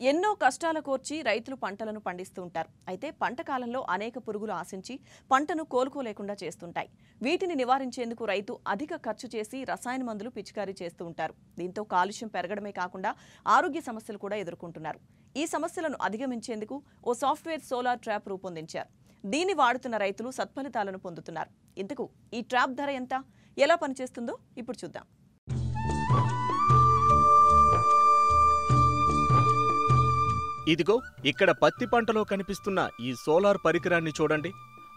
ఎన్నో కష్టాల కోర్చి రైతులు పంటలను పండిస్తూ ఉంటారు. అయితే పంట కాలంలో అనేక పురుగులు ఆశించి పంటను కోలుకోలేకుండా చేస్తుంటాయి. వీటిని నివారించేందుకు రైతు అధిక ఖర్చు చేసి రసాయన మందులు పిచికారీ చేస్తూ ఉంటారు. దీంతో కాలుష్యం పెరగడమే కాకుండా ఆరోగ్య సమస్యలు కూడా ఎదుర్కొంటున్నారు. ఈ సమస్యలను అధిగమించేందుకు ఓ సాఫ్ట్వేర్ సోలార్ ట్రాప్ రూపొందించారు. దీన్ని వాడుతున్న రైతులు సత్ఫలితాలను పొందుతున్నారు. ఇందుకు ఈ ట్రాప్ ధర ఎంత, ఎలా పనిచేస్తుందో ఇప్పుడు చూద్దాం. ఇదిగో ఇక్కడ పత్తి పంటలో కనిపిస్తున్న ఈ సోలార్ పరికరాన్ని చూడండి.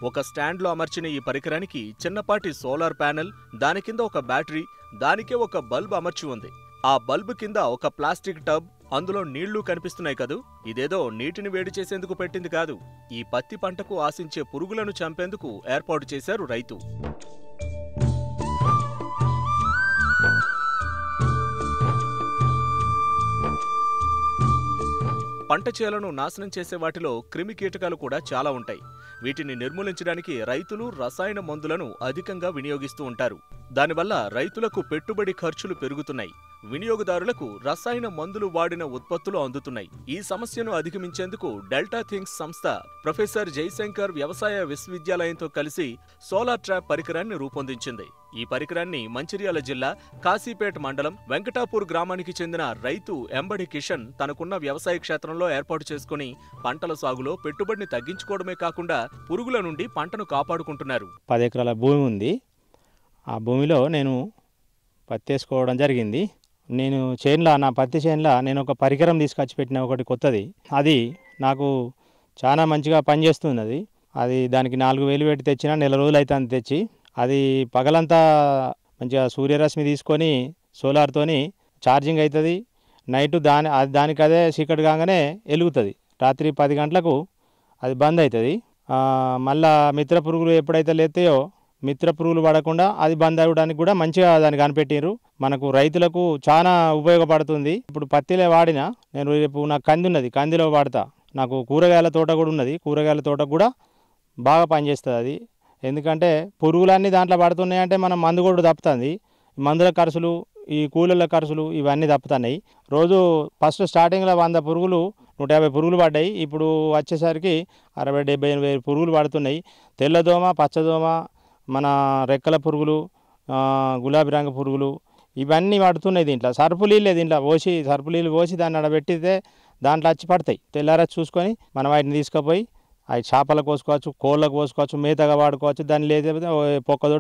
ఒక స్టాండ్లో అమర్చిన ఈ పరికరానికి చిన్నపాటి సోలార్ ప్యానెల్, దాని కింద ఒక బ్యాటరీ, దానికే ఒక బల్బ్ అమర్చి ఉంది. ఆ బల్బ్ కింద ఒక ప్లాస్టిక్ టబ్, అందులో నీళ్లు కనిపిస్తున్నాయి కదూ. ఇదేదో నీటిని వేడి చేసేందుకు పెట్టింది కాదు. ఈ పత్తి పంటకు ఆశించే పురుగులను చంపేందుకు ఏర్పాటు చేశారు రైతు. పంట చేలను నాశనం చేసే వాటిలో క్రిమి కీటకాలు కూడా చాలా ఉంటాయి. వీటిని నిర్మూలించడానికి రైతులు రసాయన మందులను అధికంగా వినియోగిస్తూ ఉంటారు. దానివల్ల రైతులకు పెట్టుబడి ఖర్చులు పెరుగుతున్నాయి. వినియోగదారులకు రసాయన మందులు వాడిన ఉత్పత్తులు అందుతున్నాయి. ఈ సమస్యను అధిగమించేందుకు డెల్టా థింగ్స్ సంస్థ ప్రొఫెసర్ జయశంకర్ వ్యవసాయ విశ్వవిద్యాలయంతో కలిసి సోలార్ ట్రాప్ పరికరాన్ని రూపొందించింది. ఈ పరికరాన్ని మంచిర్యాల జిల్లా కాశీపేట మండలం వెంకటాపూర్ గ్రామానికి చెందిన రైతు ఎంబడి కిషన్ తనకున్న వ్యవసాయ క్షేత్రంలో ఏర్పాటు చేసుకుని పంటల సాగులో పెట్టుబడిని తగ్గించుకోవడమే కాకుండా పురుగుల నుండి పంటను కాపాడుకుంటున్నారు. 10 ఎకరాల భూమి ఉంది. ఆ భూమిలో నేను పత్తి వేసుకోవడం జరిగింది. నా పత్తి చేనులో నేను ఒక పరికరం తీసుకొచ్చి పెట్టిన, ఒకటి కొత్తది. అది నాకు చాలా మంచిగా పనిచేస్తున్నది. అది దానికి 4000 పెట్టి తెచ్చిన, నెల రోజులు అవుతుంది తెచ్చి. అది పగలంతా మంచిగా సూర్యరశ్మి తీసుకొని సోలార్తోని ఛార్జింగ్ అవుతుంది. నైటు దానికి అదే చీకటి కాగానే వెలుగుతుంది. రాత్రి 10 గంటలకు అది బంద్ అవుతుంది. మళ్ళా మిత్ర పురుగులు ఎప్పుడైతే లేతాయో, మిత్ర పురుగులు పడకుండా అది బంద్ అవ్వడానికి కూడా మంచిగా దాన్ని కనిపెట్టిర్రు. మనకు రైతులకు చాలా ఉపయోగపడుతుంది. ఇప్పుడు పత్తిలో వాడినా, నేను రేపు నాకు కంది ఉన్నది, కందిలో వాడతా. నాకు కూరగాయల తోట కూడా ఉన్నది, కూరగాయల తోట కూడా బాగా పనిచేస్తుంది అది. ఎందుకంటే పురుగులన్నీ దాంట్లో పడుతున్నాయంటే మనం మందు కూడా తప్పుతుంది. మందుల ఖర్చులు, ఈ కూలీల ఖర్చులు ఇవన్నీ తప్పుతున్నాయి. రోజు ఫస్ట్ స్టార్టింగ్లో 100 పురుగులు, 150 పురుగులు పడ్డాయి. ఇప్పుడు వచ్చేసరికి 60-70 పురుగులు పడుతున్నాయి. తెల్లదోమ, పచ్చదోమ, మన రెక్కల పురుగులు, గులాబీ రంగు పురుగులు ఇవన్నీ పడుతున్నాయి. దీంట్లో సర్పు నీళ్ళే, దీంట్లో సర్పు నీళ్ళు పోసి దాన్ని అడబెట్టితే దాంట్లో వచ్చి పడతాయి. తెల్లారచ్చి చూసుకొని మనం వాటిని తీసుకుపోయి అవి చేపలకు కోసుకోవచ్చు, కోళ్ళకు కోసుకోవచ్చు, మేతగా వాడుకోవచ్చు. దాన్ని లేకపోతే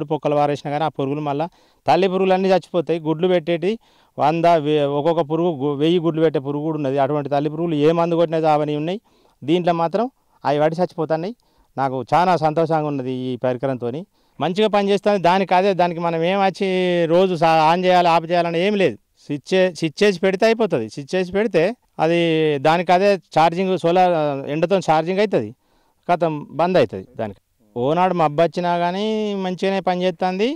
పొక్కలు వారేసినా కానీ ఆ పురుగులు మళ్ళీ తల్లి పురుగులు అన్నీ చచ్చిపోతాయి. గుడ్లు పెట్టేటి 100, ఒక్కొక్క పురుగు 1000 గుడ్లు పెట్టే పురుగు కూడా ఉన్నది. అటువంటి తల్లి పురుగులు ఏ మందు కొట్టినా అవన్నీ ఉన్నాయి. దీంట్లో మాత్రం అవి వాడి చచ్చిపోతున్నాయి. నాకు చాలా సంతోషంగా ఉన్నది ఈ పరికరంతో. మంచిగా పనిచేస్తుంది. దానికి మనం ఏం వచ్చి రోజు ఆన్ చేయాలి, ఆఫ్ చేయాలని ఏం లేదు. స్విచ్ చేసి పెడితే అయిపోతుంది. స్విచ్ చేసి పెడితే అది దానికి అదే ఛార్జింగ్, సోలార్ ఎండతో ఛార్జింగ్ అవుతుంది, కథం బంద్ అవుతుంది. దానికి ఓనాడు మబ్బు వచ్చినా కానీ మంచిగానే పనిచేస్తుంది,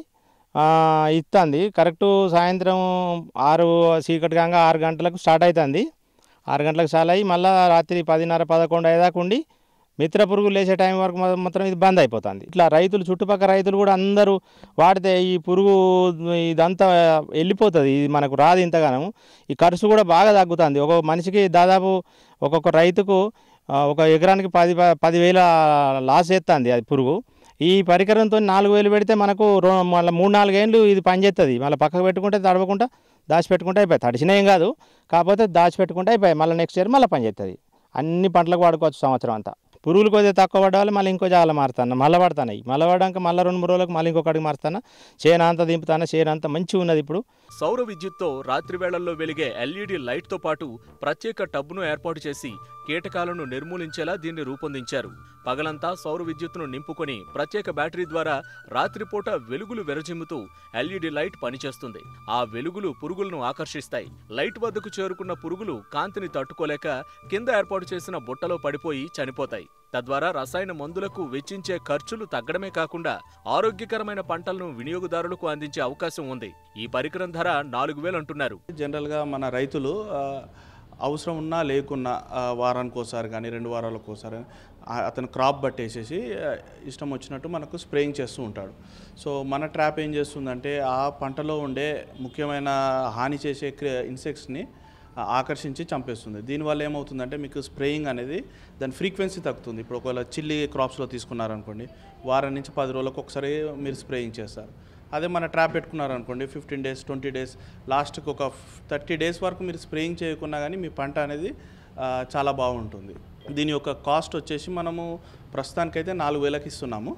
ఇస్తుంది. కరెక్టు సాయంత్రం 6 చీకటి కాగా 6 గంటలకు స్టార్ట్ అవుతుంది. 6 గంటలకు చాలా అయ్యి మళ్ళీ రాత్రి 10:30-11 అయ్యేదాకా ఉండి మిత్ర పురుగులు లేచే టైం వరకు మాత్రం ఇది బంద్ అయిపోతుంది. ఇట్లా రైతులు, చుట్టుపక్కల రైతులు కూడా అందరూ వాడితే ఈ పురుగు ఇదంతా వెళ్ళిపోతుంది. ఇది మనకు రాదు ఇంతగానం. ఈ ఖర్చు కూడా బాగా తగ్గుతుంది. ఒక మనిషికి దాదాపు ఒక్కొక్క రైతుకు ఒక ఎకరానికి 10,000 లాస్ చేస్తుంది అది పురుగు. ఈ పరికరంతో 4000 పెడితే మనకు మళ్ళీ 3-4 ఏళ్ళు ఇది పనిచేస్తుంది. మళ్ళీ పక్కకు పెట్టుకుంటే తడవకుండా దాచిపెట్టుకుంటే అయిపోయి, తడిచినా ఏం కాదు, కాకపోతే దాచిపెట్టుకుంటే అయిపోయి మళ్ళీ నెక్స్ట్ ఇయర్ మళ్ళీ పనిచేస్తుంది. అన్ని పంటలకు వాడుకోవచ్చు సంవత్సరం అంతా. పురుగులు కొద్దిగా తక్కువ పడ్డ వాళ్ళు మళ్ళీ ఇంకో జాగ్రత్త మారుతాను, మళ్ళీ పడతాయి. మళ్ళీ పడ్డాక మళ్ళీ 2-3 రోజులకు మళ్ళీ ఇంకొకటికి మారుతాను. చేను అంతా దింపుతాను. చేను అంతా మంచిగా ఉన్నది. ఇప్పుడు సౌర విద్యుత్తో రాత్రి వేళల్లో వెలిగే ఎల్ఈడి లైట్తో పాటు ప్రత్యేక టబ్ను ఏర్పాటు చేసి కీటకాలను నిర్మూలించేలా దీన్ని రూపొందించారు. పగలంతా సౌర విద్యుత్తును నింపుకొని ప్రత్యేక బ్యాటరీ ద్వారా రాత్రిపూట వెలుగులు వెరజిమ్ముతూ ఎల్ఈడి లైట్ పనిచేస్తుంది. ఆ వెలుగులు పురుగులను ఆకర్షిస్తాయి. లైట్ వద్దకు చేరుకున్న పురుగులు కాంతిని తట్టుకోలేక కింద ఏర్పాటు చేసిన బుట్టలో పడిపోయి చనిపోతాయి. తద్వారా రసాయన మందులకు వెచ్చించే ఖర్చులు తగ్గడమే కాకుండా ఆరోగ్యకరమైన పంటలను వినియోగదారులకు అందించే అవకాశం ఉంది. ఈ పరికరం ధర 4000 అంటున్నారు. జనరల్గా మన రైతులు అవసరం ఉన్నా లేకున్నా వారానికి ఒకసారి కానీ 2 వారాలకు ఒకసారి అతను క్రాప్ బట్టేసేసి ఇష్టం వచ్చినట్టు మనకు స్ప్రేయింగ్ చేస్తూ ఉంటాడు. సో మన ట్రాప్ ఏం చేస్తుందంటే ఆ పంటలో ఉండే ముఖ్యమైన హాని చేసే ఇన్సెక్ట్స్ని ఆకర్షించి చంపేస్తుంది. దీనివల్ల ఏమవుతుందంటే మీకు స్ప్రేయింగ్ అనేది దాని ఫ్రీక్వెన్సీ తగ్గుతుంది. ఇప్పుడు ఒకవేళ చిల్లీ క్రాప్స్లో తీసుకున్నారనుకోండి, వారం నుంచి 10 రోజులకు ఒకసారి మీరు స్ప్రేయింగ్ చేస్తారు. అదే మన ట్రాప్ పెట్టుకున్నారనుకోండి 15 డేస్ 20 డేస్ లాస్ట్కి ఒక 30 డేస్ వరకు మీరు స్ప్రేయింగ్ చేయకున్నా కానీ మీ పంట అనేది చాలా బాగుంటుంది. దీని యొక్క కాస్ట్ వచ్చేసి మనము ప్రస్తుతానికైతే 4,000కి ఇస్తున్నాము.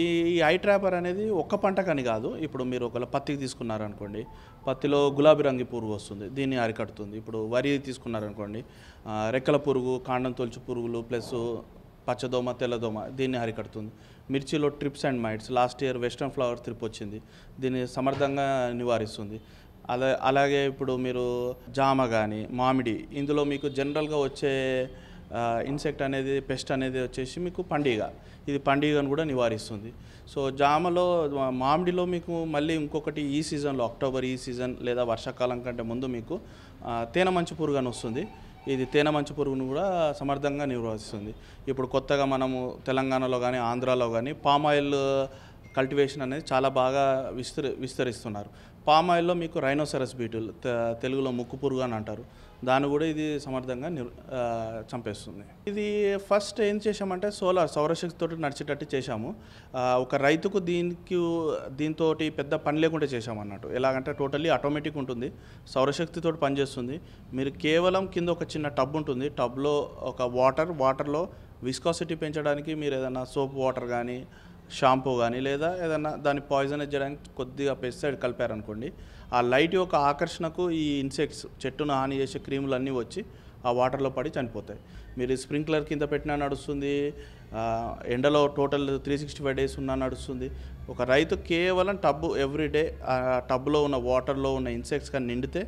ఈ ఐ ట్రాపర్ అనేది ఒక్క పంటకని కాదు. ఇప్పుడు మీరు ఒకవేళ పత్తికి తీసుకున్నారనుకోండి, పత్తిలో గులాబీ రంగు పురుగు వస్తుంది, దీన్ని అరికడుతుంది. ఇప్పుడు వరి తీసుకున్నారనుకోండి, రెక్కల పురుగు, కాండం తొలుచు పురుగులు ప్లస్ పచ్చదోమ, తెల్లదోమ, దీన్ని అరికడుతుంది. మిర్చిలో trips and mites, last year western flower trip వచ్చింది, దీన్ని సమర్థంగా నివారిస్తుంది. అలాగే ఇప్పుడు మీరు జామ కానీ మామిడి, ఇందులో మీకు జనరల్గా వచ్చే ఇన్సెక్ట్ అనేది పెస్ట్ అనేది వచ్చేసి మీకు పండుగ, ఇది పండుగను కూడా నివారిస్తుంది. సో జామలో మామిడిలో మీకు మళ్ళీ ఇంకొకటి ఈ సీజన్లో అక్టోబర్ ఈ సీజన్ లేదా వర్షాకాలం కంటే ముందు మీకు తేనె మంచు పురుగు అని వస్తుంది. ఇది తేనె మంచు పురుగును కూడా సమర్థంగా నిర్వహిస్తుంది. ఇప్పుడు కొత్తగా మనము తెలంగాణలో కానీ ఆంధ్రాలో కానీ పామాయిల్ కల్టివేషన్ అనేది చాలా బాగా విస్తరిస్తున్నారు. పామాయిల్లో మీకు రైనోసరస్ బీటిల్, తెలుగులో ముక్కు పురుగు అని అంటారు, దాన్ని కూడా ఇది సమర్థంగా చంపేస్తుంది. ఇది ఫస్ట్ ఏం చేసామంటే సౌరశక్తితో నడిచేటట్టు చేశాము. ఒక రైతుకు దీంతో పెద్ద పని లేకుండా చేశామన్నట్టు. ఎలాగంటే టోటల్లీ ఆటోమేటిక్ ఉంటుంది, సౌరశక్తితో పనిచేస్తుంది. మీరు కేవలం కింద ఒక చిన్న టబ్ ఉంటుంది, టబ్లో ఒక వాటర్లో విస్కాసిటీ పెంచడానికి మీరు ఏదైనా సోప్ వాటర్ కానీ షాంపూ కానీ లేదా ఏదైనా దాన్ని పాయిజన్ చేయడానికి కొద్దిగా పెస్టిసైడ్ కలిపారనుకోండి, ఆ లైట్ యొక్క ఆకర్షణకు ఈ ఇన్సెక్ట్స్ చెట్టును హాని చేసే క్రీములు అన్నీ వచ్చి ఆ వాటర్లో పడి చనిపోతాయి. మీరు స్ప్రింక్లర్ కింద పెట్టినా నడుస్తుంది, ఎండలో టోటల్ 365 డేస్ ఉన్నా నడుస్తుంది. ఒక రైతు కేవలం టబ్బు ఎవ్రీడే ఆ టబ్లో ఉన్న వాటర్లో ఉన్న ఇన్సెక్ట్స్ కానీ నిండితే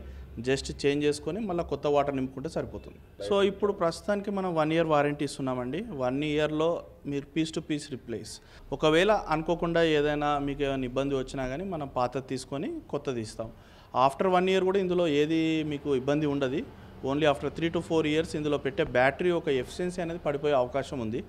జస్ట్ చేంజ్ చేసుకొని మళ్ళీ కొత్త వాటర్ నింపుకుంటే సరిపోతుంది. సో ఇప్పుడు ప్రస్తుతానికి మనం 1 year వారంటీ ఇస్తున్నామండి. 1 yearలో మీరు పీస్ టు పీస్ రిప్లేస్. ఒకవేళ అనుకోకుండా ఏదైనా మీకు ఏమైనా ఇబ్బంది వచ్చినా కానీ మనం పాతది తీసుకొని కొత్తది ఇస్తాం. ఆఫ్టర్ 1 year కూడా ఇందులో ఏది మీకు ఇబ్బంది ఉండదు. ఓన్లీ ఆఫ్టర్ 3 to 4 years ఇందులో పెట్టే బ్యాటరీ ఒక ఎఫిషియన్సీ అనేది పడిపోయే అవకాశం ఉంది.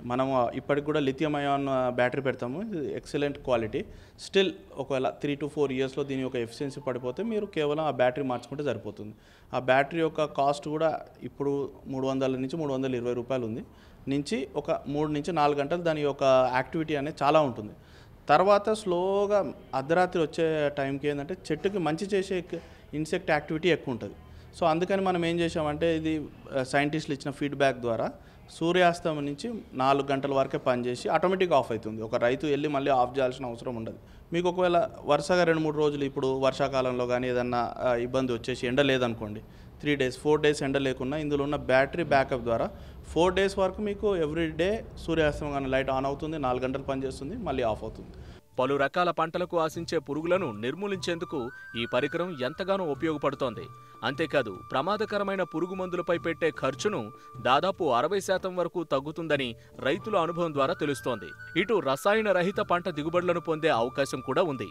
మనం ఇప్పటికి కూడా లిథియం అయాన్ బ్యాటరీ పెడతాము, ఎక్సలెంట్ క్వాలిటీ. స్టిల్ ఒకవేళ 3 to 4 yearsలో దీని యొక్క ఎఫిషియన్సీ పడిపోతే మీరు కేవలం ఆ బ్యాటరీ మార్చుకుంటే సరిపోతుంది. ఆ బ్యాటరీ యొక్క కాస్ట్ కూడా ఇప్పుడు 300 నుంచి 320 రూపాయలు ఉంది. నుంచి ఒక 3 నుంచి 4 గంటలు దాని యొక్క యాక్టివిటీ అనేది చాలా ఉంటుంది. తర్వాత స్లోగా అర్ధరాత్రి వచ్చే టైంకి ఏంటంటే చెట్టుకి మంచి చేసే ఇన్సెక్ట్ యాక్టివిటీ ఎక్కువ ఉంటుంది. సో అందుకని మనం ఏం చేసామంటే ఇది సైంటిస్టులు ఇచ్చిన ఫీడ్బ్యాక్ ద్వారా సూర్యాస్తమయం నుంచి 4 గంటల వరకే పనిచేసి ఆటోమేటిక్గా ఆఫ్ అవుతుంది. ఒక రైతు వెళ్ళి మళ్ళీ ఆఫ్ చేయాల్సిన అవసరం ఉండదు. మీకు ఒకవేళ వరుసగా 2-3 రోజులు ఇప్పుడు వర్షాకాలంలో కానీ ఏదన్నా ఇబ్బంది వచ్చేసి ఎండ లేదనుకోండి, 3 days 4 days ఎండ లేకున్నా ఇందులో ఉన్న బ్యాటరీ బ్యాకప్ ద్వారా 4 days వరకు మీకు ఎవ్రీడే సూర్యాస్తమయం కానీ లైట్ ఆన్ అవుతుంది, 4 గంటలు పనిచేస్తుంది, మళ్ళీ ఆఫ్ అవుతుంది. పలు రకాల పంటలకు ఆశించే పురుగులను నిర్మూలించేందుకు ఈ పరికరం ఎంతగానో ఉపయోగపడుతోంది. అంతేకాదు ప్రమాదకరమైన పురుగు మందులపై పెట్టే ఖర్చును దాదాపు 60% వరకు తగ్గుతుందని రైతుల అనుభవం ద్వారా తెలుస్తోంది. ఇటు రసాయన రహిత పంట దిగుబడులను పొందే అవకాశం కూడా ఉంది.